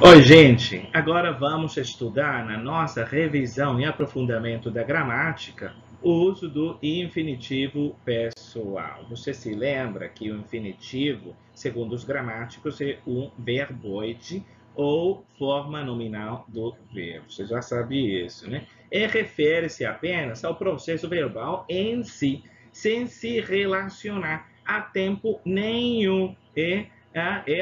Oi, gente! Agora vamos estudar na nossa revisão e aprofundamento da gramática o uso do infinitivo pessoal. Você se lembra que o infinitivo, segundo os gramáticos, é um verboide ou forma nominal do verbo. Você já sabe isso, né? E refere-se apenas ao processo verbal em si, sem se relacionar a tempo nenhum é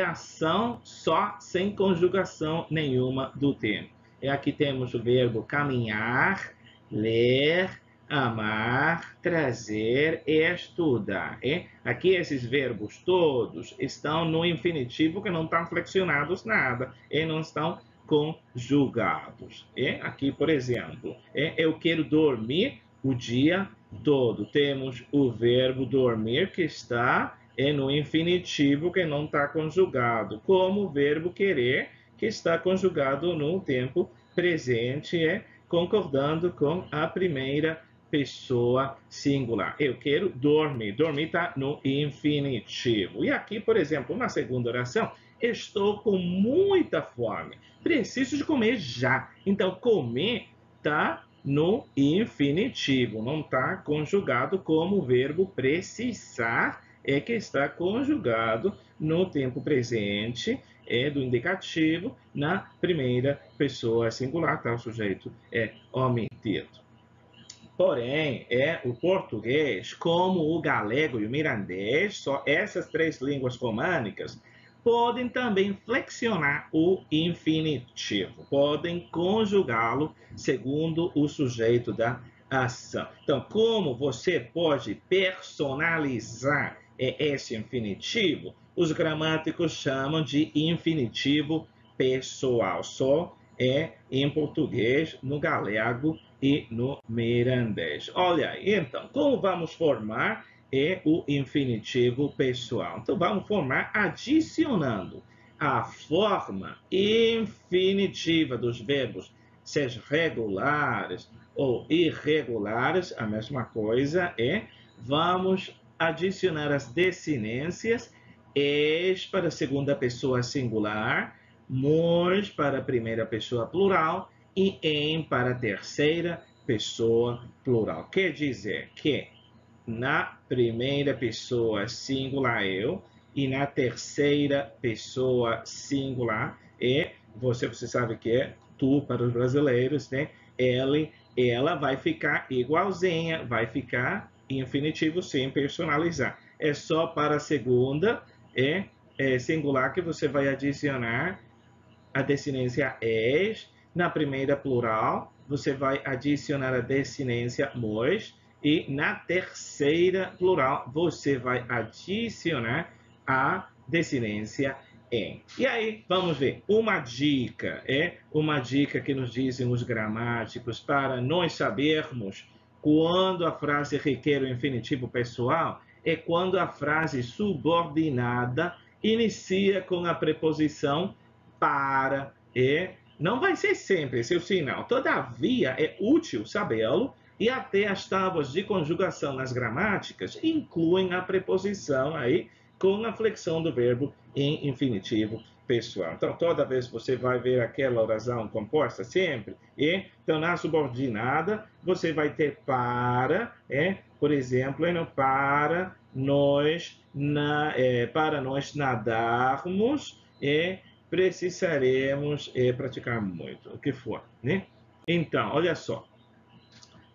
ação só sem conjugação nenhuma do tempo. E aqui temos o verbo caminhar, ler, amar, trazer e estudar. Aqui esses verbos todos estão no infinitivo que não estão flexionados nada e não estão conjugados. Aqui, por exemplo, eu quero dormir o dia todo. Temos o verbo dormir que está no infinitivo que não está conjugado, como o verbo querer que está conjugado no tempo presente, concordando com a primeira pessoa singular. Eu quero dormir. Dormir está no infinitivo. E aqui, por exemplo, na segunda oração, estou com muita fome. Preciso de comer já. Então, comer está no infinitivo, não está conjugado como o verbo precisar, que está conjugado no tempo presente do indicativo na primeira pessoa singular, tá? O sujeito é omitido. Porém, o português, como o galego e o mirandês, só essas três línguas românicas, podem também flexionar o infinitivo, podem conjugá-lo segundo o sujeito da ação. Então, como você pode personalizar esse infinitivo, os gramáticos chamam de infinitivo pessoal. Só em português, no galego e no mirandês. Olha aí, então, como vamos formar o infinitivo pessoal? Então, vamos formar adicionando a forma infinitiva dos verbos, seja regulares ou irregulares, a mesma coisa vamos adicionar as desinências es para a segunda pessoa singular, mos para a primeira pessoa plural e em para a terceira pessoa plural. Quer dizer que na primeira pessoa singular eu e na terceira pessoa singular você sabe que é tu para os brasileiros, né? Ela vai ficar igualzinha, vai ficar infinitivo sem personalizar. É só para a segunda singular que você vai adicionar a desinência es. Na primeira plural, você vai adicionar a desinência mos. E na terceira plural, você vai adicionar a desinência em. E aí, vamos ver. Uma dica, uma dica que nos dizem os gramáticos para nós sabermos quando a frase requer o infinitivo pessoal é quando a frase subordinada inicia com a preposição para não vai ser sempre esse o sinal. Todavia, é útil sabê-lo e até as tábuas de conjugação nas gramáticas incluem a preposição aí com a flexão do verbo em infinitivo pessoal. Então, toda vez que você vai ver aquela oração composta sempre, então na subordinada você vai ter para, por exemplo, para nós nadarmos, precisaremos praticar muito, o que for, né? Então, olha só.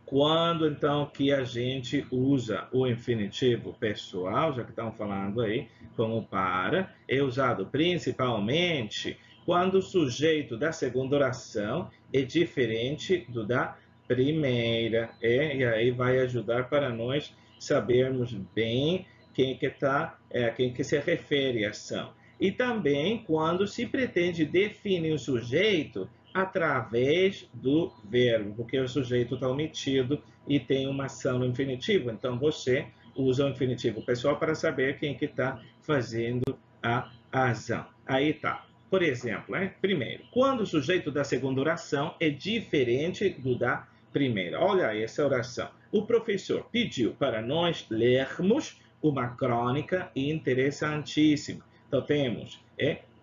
Quando, então, que a gente usa o infinitivo pessoal, já que estamos falando aí, como para, é usado principalmente quando o sujeito da segunda oração é diferente do da primeira, e aí vai ajudar para nós sabermos bem quem que se refere a ação. E também quando se pretende definir o sujeito através do verbo, porque o sujeito está omitido e tem uma ação no infinitivo. Então, você usa o infinitivo pessoal para saber quem que está fazendo a ação. Aí tá. Por exemplo, primeiro, quando o sujeito da segunda oração é diferente do da primeira. Olha essa oração. O professor pediu para nós lermos uma crônica interessantíssima. Então, temos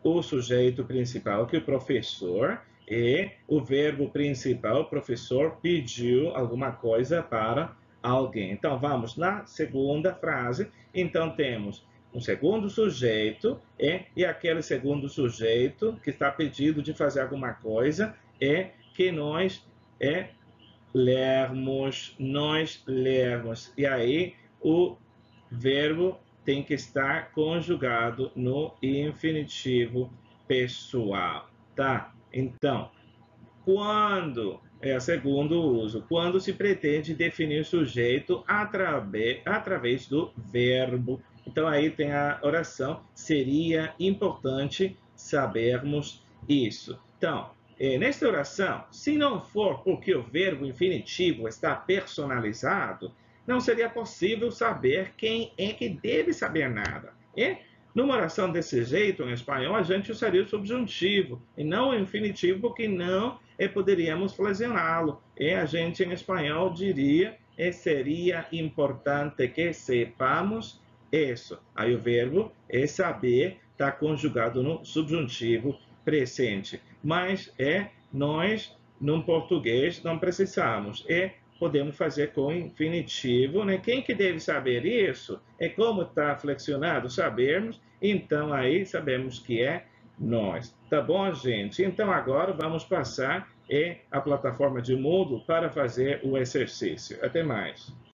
o sujeito principal, que o professor, e o verbo principal, o professor pediu alguma coisa para alguém. Então, vamos na segunda frase. Então, temos um segundo sujeito e aquele segundo sujeito que está pedido de fazer alguma coisa que nós lermos. E aí, o verbo tem que estar conjugado no infinitivo pessoal, tá? Então, quando é o segundo uso, quando se pretende definir o sujeito através do verbo. Então, aí tem a oração, seria importante sabermos isso. Então, nesta oração, se não for porque o verbo infinitivo está personalizado, não seria possível saber quem é que deve saber nada. Numa oração desse jeito, em espanhol, a gente usaria o subjuntivo e não o infinitivo, porque não poderíamos flexioná-lo. E a gente, em espanhol, diria seria importante que sepamos isso. Aí o verbo saber está conjugado no subjuntivo presente. Mas nós, no português, não precisamos. Podemos fazer com infinitivo, né? Quem que deve saber isso? Como está flexionado, sabermos, então aí sabemos que é nós. Tá bom, gente? Então agora vamos passar a plataforma de Moodle para fazer o exercício. Até mais.